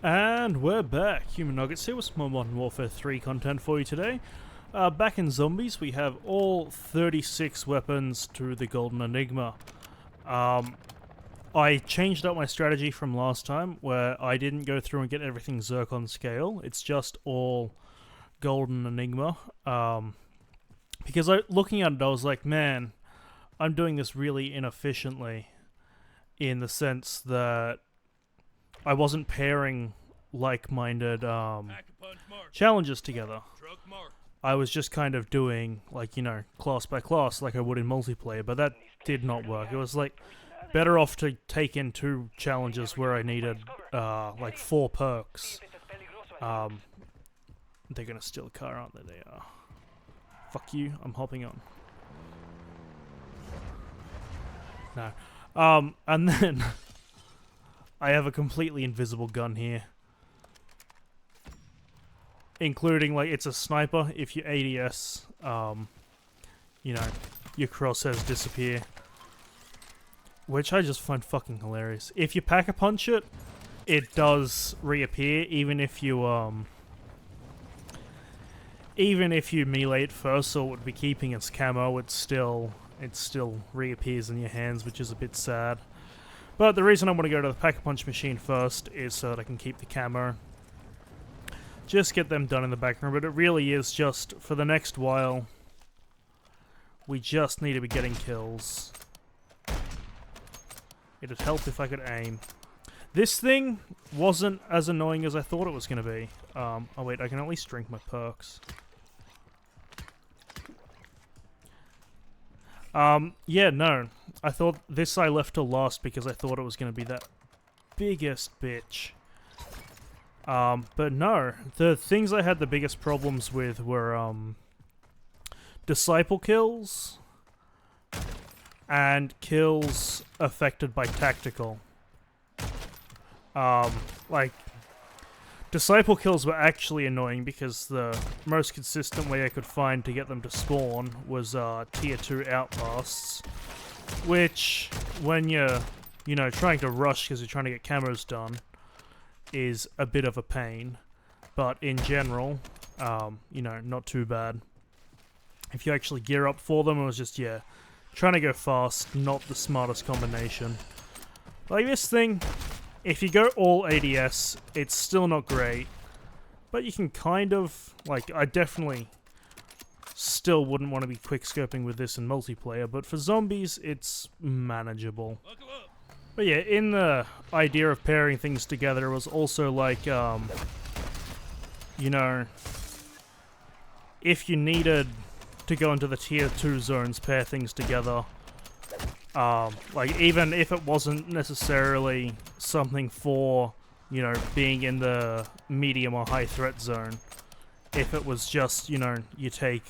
And we're back. Human Nuggets here with some more Modern Warfare 3 content for you today. Back in Zombies, we have all 36 weapons to the Golden Enigma. I changed up my strategy from last time, where I didn't go through and get everything zircon scale. It's just all Golden Enigma. Because looking at it, I was like, man, I'm doing this really inefficiently. In the sense that I wasn't pairing like-minded challenges together. I was just kind of doing, like, you know, class by class like I would in multiplayer, but that did not work. It was, like, better off to take in 2 challenges where I needed, like, 4 perks. They're gonna steal a car, aren't they? They are. Fuck you, I'm hopping on. No. And then I have a completely invisible gun here. Including, like, it's a sniper. If you ADS, you know, your crosshairs disappear. Which I just find fucking hilarious. If you pack-a-punch it, it does reappear, even if you melee it first, so it would be keeping its camo, it still reappears in your hands, which is a bit sad. But the reason I want to go to the pack-a-punch machine first is so that I can keep the camo. Just get them done in the background, but it really is just, for the next while, we just need to be getting kills. It'd help if I could aim. This thing wasn't as annoying as I thought it was going to be. Oh wait, I can at least drink my perks. Yeah, no. I thought this I left till last because I thought it was going to be that biggest bitch. But no. The things I had the biggest problems with were, disciple kills and kills affected by tactical. Like, disciple kills were actually annoying because the most consistent way I could find to get them to spawn was tier 2 outlasts, which when you're, you know, trying to rush because you're trying to get camos done is a bit of a pain, but in general, you know, not too bad. If you actually gear up for them, it was just, yeah, trying to go fast, not the smartest combination. Like this thing, if you go all ADS, it's still not great, but you can kind of, like, I definitely still wouldn't want to be quickscoping with this in multiplayer, but for zombies, it's manageable. But yeah, in the idea of pairing things together, it was also like, you know, if you needed to go into the tier 2 zones, pair things together. Like, even if it wasn't necessarily something for, you know, being in the medium or high threat zone. If it was just, you know, you take,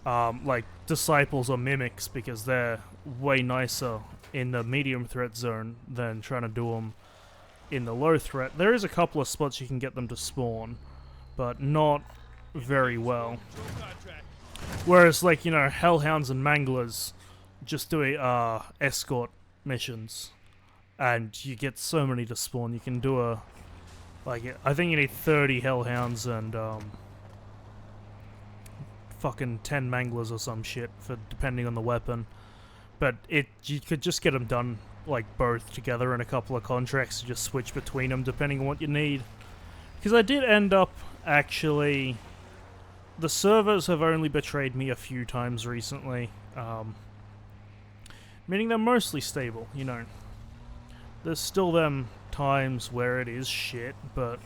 like, disciples or mimics, because they're way nicer in the medium threat zone than trying to do them in the low threat. There is a couple of spots you can get them to spawn, but not very well. Whereas, like, you know, Hellhounds and Manglers just do escort missions, and you get so many to spawn. You can do a, like, I think you need 30 Hellhounds and fucking 10 Manglers or some shit, for depending on the weapon. But you could just get them done, like, both together in a couple of contracts, to just switch between them depending on what you need. Because I did end up actually. The servers have only betrayed me a few times recently, meaning they're mostly stable, you know. There's still them times where it is shit, but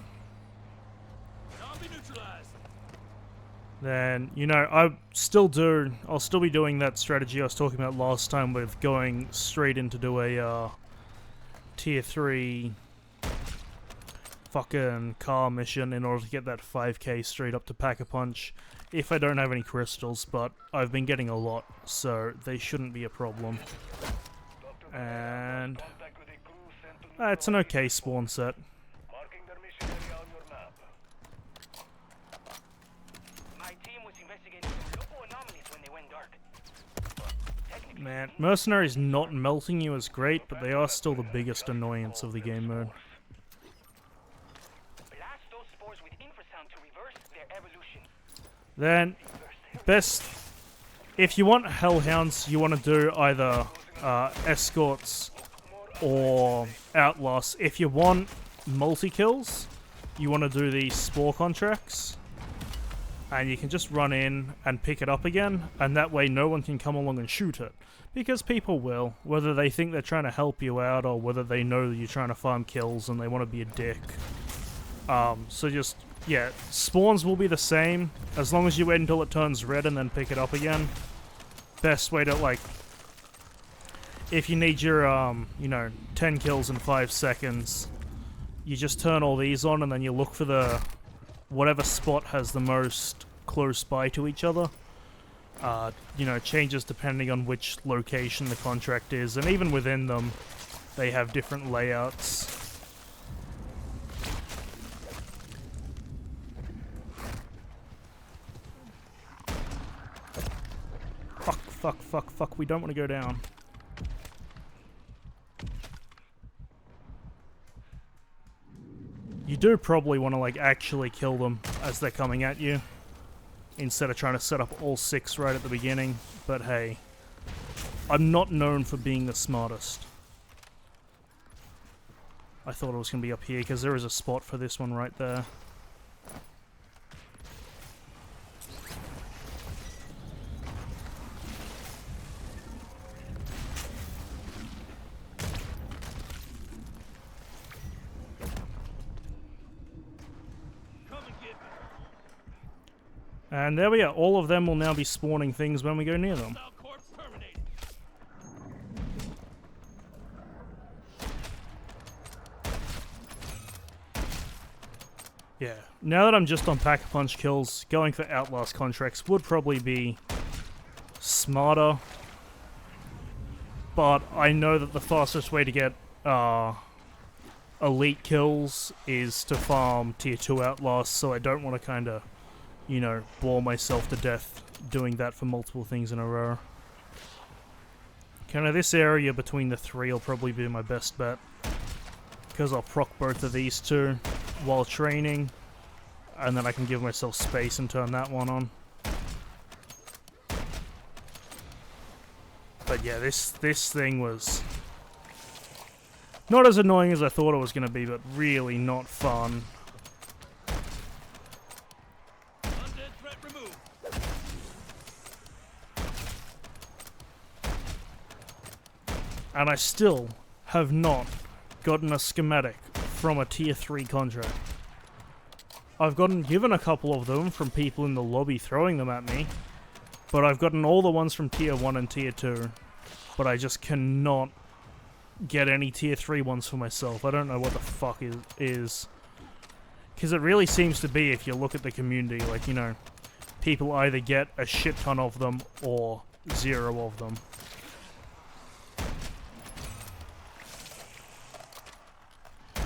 then, you know, I'll still be doing that strategy I was talking about last time with going straight into do a tier 3 fucking car mission in order to get that 5k straight up to Pack-a-Punch if I don't have any crystals, but I've been getting a lot, so they shouldn't be a problem. And it's an okay spawn set. Man, mercenaries not melting you is great, but they are still the biggest annoyance of the game mode. Then, best... If you want hellhounds, you want to do either escorts or outlasts. If you want multi-kills, you want to do the spore contracts. And you can just run in and pick it up again, and that way no one can come along and shoot it. Because people will, whether they think they're trying to help you out or whether they know that you're trying to farm kills and they want to be a dick. So just, yeah, spawns will be the same, as long as you wait until it turns red and then pick it up again. Best way to, like, if you need your, you know, 10 kills in 5 seconds, you just turn all these on and then you look for the, whatever spot has the most close by to each other. You know, changes depending on which location the contract is, and even within them, they have different layouts. Fuck, we don't want to go down. You do probably want to, like, actually kill them as they're coming at you, instead of trying to set up all 6 right at the beginning, but hey, I'm not known for being the smartest. I thought it was going to be up here, because there is a spot for this one right there. And there we are, all of them will now be spawning things when we go near them. Yeah, now that I'm just on pack-a-punch kills, going for Outlast contracts would probably be smarter. But I know that the fastest way to get elite kills is to farm tier 2 Outlasts, so I don't want to kind of, you know, bore myself to death doing that for multiple things in a row. Kind of this area between the 3 will probably be my best bet, because I'll proc both of these 2 while training, and then I can give myself space and turn that one on. But yeah, this thing was not as annoying as I thought it was going to be, but really not fun. And I still have not gotten a schematic from a tier 3 contract. I've gotten given a couple of them from people in the lobby throwing them at me, but I've gotten all the ones from tier 1 and tier 2, but I just cannot get any tier 3 ones for myself. I don't know what the fuck it is. Because it really seems to be, if you look at the community, like, you know, people either get a shit ton of them or 0 of them.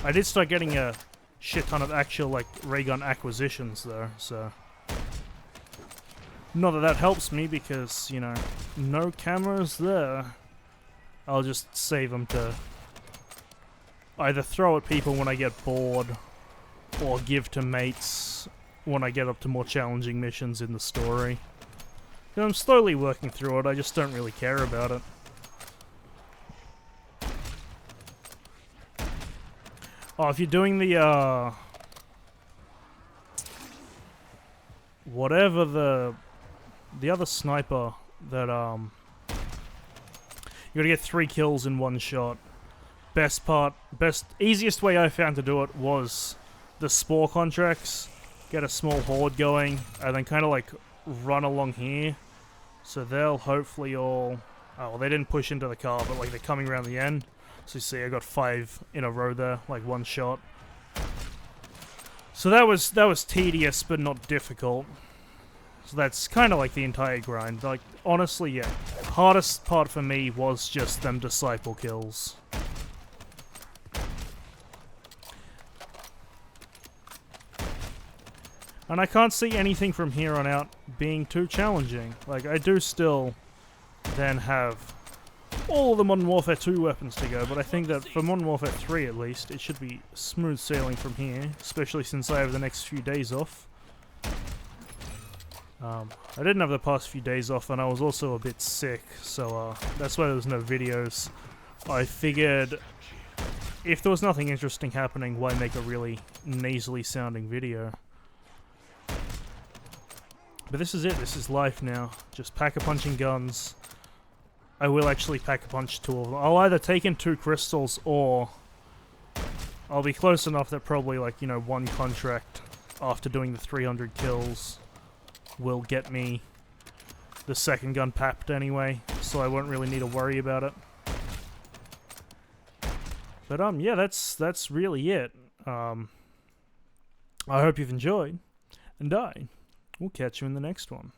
I did start getting a shit ton of actual, like, ray gun acquisitions, though, so... Not that that helps me, because, you know, no camos there. I'll just save them to either throw at people when I get bored, or give to mates when I get up to more challenging missions in the story. And I'm slowly working through it, I just don't really care about it. Oh, if you're doing the, whatever the other sniper that, you gotta get 3 kills in 1 shot. Easiest way I found to do it was the spore contracts. Get a small horde going, and then kind of like run along here. So they'll hopefully all, oh, well, they didn't push into the car, but like they're coming around the end. So you see I got 5 in a row there, like 1 shot. So that was tedious, but not difficult. So that's kind of like the entire grind. Like, honestly, yeah. Hardest part for me was just them disciple kills. And I can't see anything from here on out being too challenging. Like, I do still then have all the Modern Warfare 2 weapons to go, but I think that for Modern Warfare 3 at least, it should be smooth sailing from here, especially since I have the next few days off. I didn't have the past few days off, and I was also a bit sick, so that's why there was no videos. I figured if there was nothing interesting happening, why make a really nasally sounding video? But this is it, this is life now. Just pack-a-punching guns. I will actually pack-a-punch 2 of them. I'll either take in 2 crystals, or I'll be close enough that probably, like, you know, 1 contract after doing the 300 kills will get me the second gun papped anyway, so I won't really need to worry about it. But yeah, that's really it. I hope you've enjoyed, and I will catch you in the next one.